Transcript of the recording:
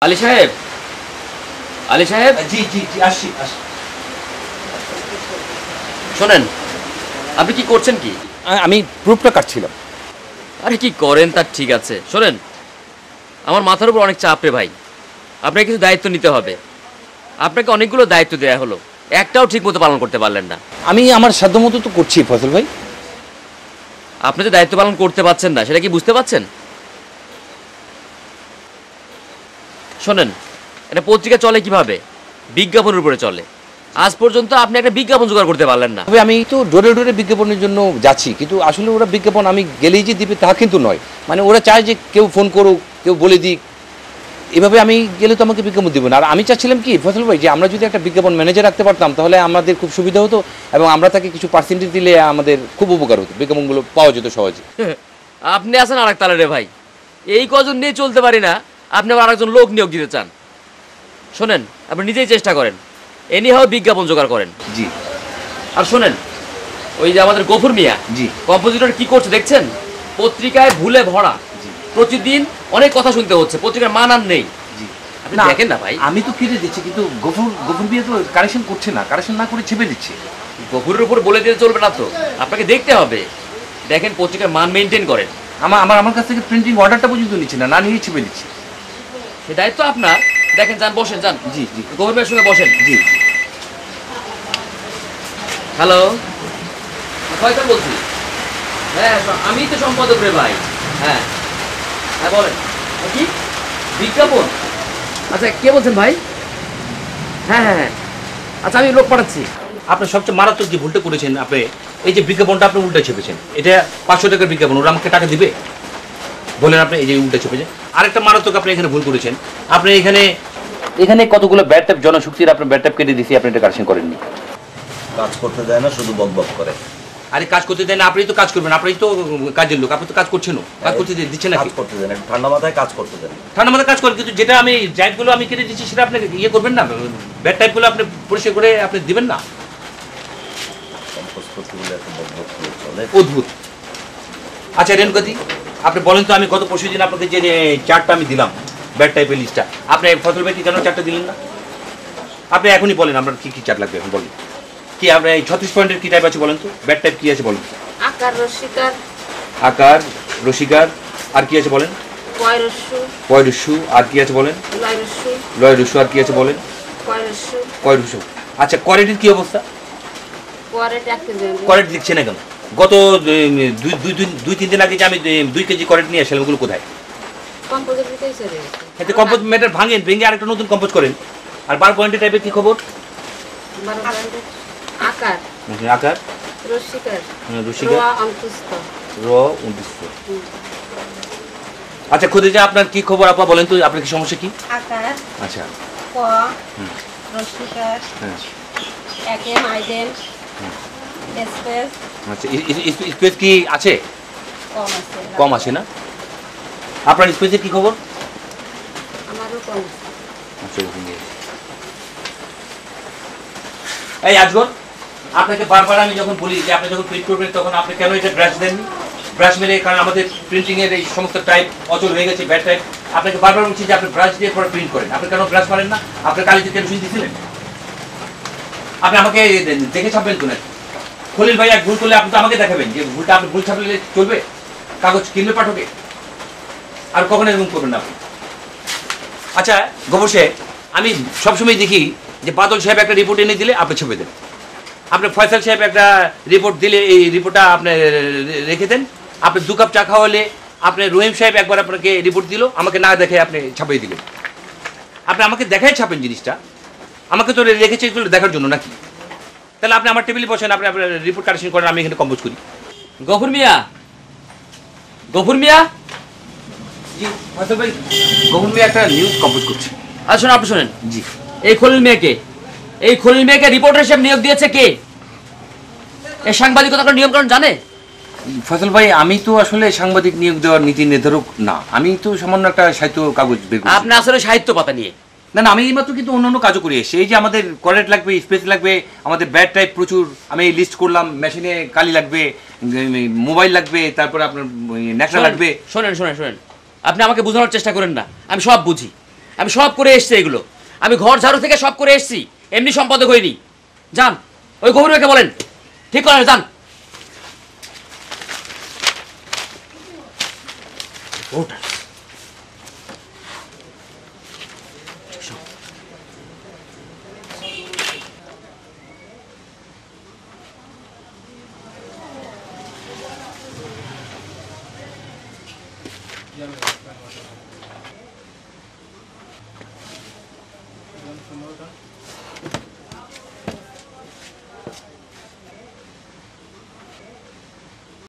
আলী সাহেব, আলী সাহেব, জি জি জি, আসছি আসছি। শোনেন, আপনি কি করছেন কি? আমি প্রুফটা কাটছিলাম। আরে কি করেন তার ঠিক আছে, শোনেন, আমার মাথার উপর অনেক চাপ রে ভাই। আপনাকে কিছু দায়িত্ব নিতে হবে। আপনাকে অনেকগুলো দায়িত্ব দেওয়া হলো, একটাও ঠিক মতো পালন করতে পারলেন না। আমি আমার সাধ্যমতো তো করছি ফজল ভাই। আপনি যে দায়িত্ব পালন করতে পারছেন না সেটা কি বুঝতে পারছেন? শোনেন, একটা পত্রিকা চলে কিভাবে? বিজ্ঞাপনের উপরে চলে। আজ পর্যন্ত আপনি একটা বিজ্ঞাপন জোগাড় করতে পারলেন না। তবে আমি তো ডোরে ডোরে বিজ্ঞাপনের জন্য যাচ্ছি, কিন্তু আসলে ওরা বিজ্ঞাপন আমি গেলেই যে দিবে তা কিন্তু নয়। মানে ওরা চায় যে কেউ ফোন করুক, কেউ বলে দিক, এভাবে আমি গেলে তো আমাকে বিজ্ঞাপন দেবো না। আর আমি চাচ্ছিলাম কি ফজল ভাই, যে আমরা যদি একটা বিজ্ঞাপন ম্যানেজার রাখতে পারতাম তাহলে আমাদের খুব সুবিধা হতো, এবং আমরা তাকে কিছু পার্সেন্টেজ দিলে আমাদের খুব উপকার হতো, বিজ্ঞাপনগুলো পাওয়া যেত সহজে। আপনি আছেন আর এক তালে রে ভাই। এই কজন নিয়ে চলতে পারি না, আপনি আবার আরেকজন লোক নিয়োগ দিতে চান। শোনেন, আপনি নিজেই চেষ্টা করেন, এনিহাও বিজ্ঞাপন জোগাড় করেন। জি। আর শোনেন, ওই যে আমাদের গফুর মিয়া, জি। কম্পোজিটর কি করছে দেখছেন? পত্রিকায় ভুলে ভরা, প্রতিদিন অনেক কথা শুনতে হচ্ছে, পত্রিকার মান আর নেই। আপনি দেখেন না ভাই। আমি তো কেটে দিচ্ছি, কিন্তু গফুর বিয়ে তো কারেকশন করছে না, কারেকশন না করে ছেপে দিচ্ছে। গফুরের উপর বলে দিতে চলবে না তো, আপনাকে দেখতে হবে। দেখেন, পত্রিকার মান মেনটেন করেন। আমার কাছ থেকে প্রিন্টিং অর্ডারটা পর্যন্ত নিচ্ছে না, না নিয়ে ছেপে দিচ্ছে। সে দায়িত্ব আপনার। দেখেন, যান বসেন, যান। জি জি, গফুর ভাইয়ের সঙ্গে বসেন। জি। হ্যালো, কয়টা বলছি? হ্যাঁ, আমি তো সম্পাদক রে ভাই। হ্যাঁ হ্যাঁ, বলেন। কি বিজ্ঞাপন? আচ্ছা, কে বলছেন ভাই? হ্যাঁ হ্যাঁ হ্যাঁ, আচ্ছা আমি লোক পাঠাচ্ছি। আপনি সবচেয়ে মারাত্মক যে ভুলটা করেছেন, আপনি এই যে বিজ্ঞাপনটা আপনি উল্টা ছেপেছেন, এটা 500 টাকার বিজ্ঞাপন, ওরা আমাকে টাকা দিবে বলেন? আপনি এই যে উল্টা ছেপেছেন। আরেকটা মারাত্মক আপনি এখানে ভুল করেছেন, আপনি এখানে কতগুলো ব্যাড ট্যাপ জনশক্তির আপনি ব্যাড ট্যাপ কেটে দিয়েছি, আপনি এটা কারেকশন করেননি। কাজ করতে দেয় না, শুধু বক বক করে। আরে কাজ করতে দেন না, আপনি তো কাজ করবেন, আপনি তো কাজের লোক, আপনি তো কাজ করছেন, কাজ করতে দিচ্ছেন না। কাজ করতে দেন, একটু ঠান্ডা মাথায় কাজ করতে দেন। ঠান্ডা মাথায় কাজ করেন, কিন্তু যেটা আমি জাইটগুলো আমি কেটে দিচ্ছি সেটা আপনি ইয়ে করবেন না, ব্যাড টাইপগুলো আপনি পরিষ্কার করে আপনি দিবেন না। কম্পোজ করতে বলে এত বক বক করে চলে, অদ্ভুত। আচ্ছা রেণুকাদি, আপনি বলেন তো, আমি গত পরশু দিন আপনাকে যে চার্টটা আমি দিলাম ব্যাড টাইপের লিস্টটা, আপনি ফসল ভাইকে কেন চার্টটা দিলেন না? আপনি এখনই বলেন আপনার কি কি চার্ট লাগবে, এখন বলেন। কি আপনার এই 36 পয়েন্টের কি টাইপ আছে বলেন তো, ব্যাড টাইপ কি আছে বলেন। আকার রসিকার, আকার রসিকার, আর কি আছে বলেন। পয়রস্যু, পয়রস্যু, আর কি আছে বলেন। লয়রস্যু, লয়রস্যু, আর কি আছে বলেন। পয়রস্যু, কয়রস্যু। আচ্ছা, করেটের কি অবস্থা? পরে টাকে দেন। করেট দিচ্ছে না কেন? গত 2-3 দিন আগে যে আমি 2 কেজি করেট নিয়ে আসলাম, ওগুলো কোথায়? কম্পোজিট দিতেই চলে গেছে। এতে কম্পোজ মেটার ভাঙেন, ভেঙে আরেকটা নতুন কম্পোজ করেন। আর 12 পয়েন্টের টাইপের কি খবর? 12 পয়েন্টের আকার, আকার রসিকার, রসিকার, রোয়া অঙ্কুস্থ, র 29। আচ্ছা খুদিজা, আপনার কি খবর আপা বলেন তো, আপনার কি সমস্যা কি? আকার, আচ্ছা। ক, রসিকার, হ্যাঁ। একে মাইডেন, স্পেস আচ্ছা, স্পেস কি আছে? কম আছে। কম আছে না? আপনার স্পেসের কি খবর? আমারও কম। আচ্ছা, এই আজগর, আপনাকে বারবার আমি যখন বলি যে আপনি যখন প্রিন্ট করবেন তখন আপনি কেন এটা ব্রাশ দেননি? ব্রাশ মেরে, কারণ আমাদের প্রিন্টিং এর এই সমস্ত টাইপ অচল হয়ে গেছে, ব্যাড টাইপ। আপনাকে বারবার বলছি যে আপনি ব্রাশ দিয়ে পরে প্রিন্ট করেন, আপনি কেন ব্রাশ মারেন না? আপনি কালিতে কেরোসিন দিয়েছিলেন? আপনি আমাকে দেখে ছাপবেন তো নাকি? খলিল ভাই এক ভুল করলে আপনি তো আমাকে দেখাবেন যে ভুলটা, আপনি ভুল ছাপলে চলবে? কাগজ কিনবে পাঠকে? আর কখনো এরকম করবেন না আপনি। আচ্ছা গোবর সাহেব, আমি সবসময় দেখি যে বাদল সাহেব একটা রিপোর্ট এনে দিলে আপনি ছেপে দেন, আপনি ফয়সাল সাহেব একটা রিপোর্ট দিলে এই রিপোর্টটা আপনি রেখে দেন, আপনি 2 কাপ চা খাওয়ালে আপনি রহিম সাহেব একবার আপনাকে রিপোর্ট দিল, আমাকে না দেখে আপনি ছাপিয়ে দিলেন। আপনি আমাকে দেখাই ছাপেন জিনিসটা, আমাকে তো রেখেছে এগুলো দেখার জন্য নাকি? তাহলে আপনি আমার টেবিলে বসেন, আপনি আপনার রিপোর্ট কারেকশন করেন, আমি এখানে কম্পোজ করি। গফুর মিয়া, গফুর মিয়া। জি ফয়সাল ভাই, গগন ভাই একটা নিউজ কম্পোজ করছে। আচ্ছা শোনেন, আপনি শোনেন। জি। এই খলিল মিয়াকে, এই খলিল মিয়াকে রিপোর্টার হিসেবে নিয়োগ দিয়েছে কে? এই সাংবাদিকতার নিয়ম কানুন জানে? ফয়সাল ভাই, আমি তো আসলে সাংবাদিক নিয়োগ দেওয়ার নীতি নির্ধারক না, আমি তো সামান্য একটা সাহিত্য কাগজ বের করি। আপনি আসলে সাহিত্য পাতা নিয়ে। না না, আমি এইমাত্র কিন্তু অন্যান্য কাজও করে এসেছি। এই যে আমাদের কলেট লাগবে, স্পেস লাগবে, আমাদের ব্যাড টাইপ প্রচুর, আমি লিস্ট করলাম, মেশিনে কালি লাগবে, মোবাইল লাগবে, তারপরে আপনার ন্যাকড়া লাগবে। শোনেন শোনেন শোনেন, আপনি আমাকে বোঝানোর চেষ্টা করেন না, আমি সব বুঝি। আমি সব করে এসছি এগুলো, আমি ঘর ঝাড়ু থেকে সব করে এসছি, এমনি সম্পাদক হইনি। যান ওই গৌরীকে বলেন ঠিক করেন, যান। ওটা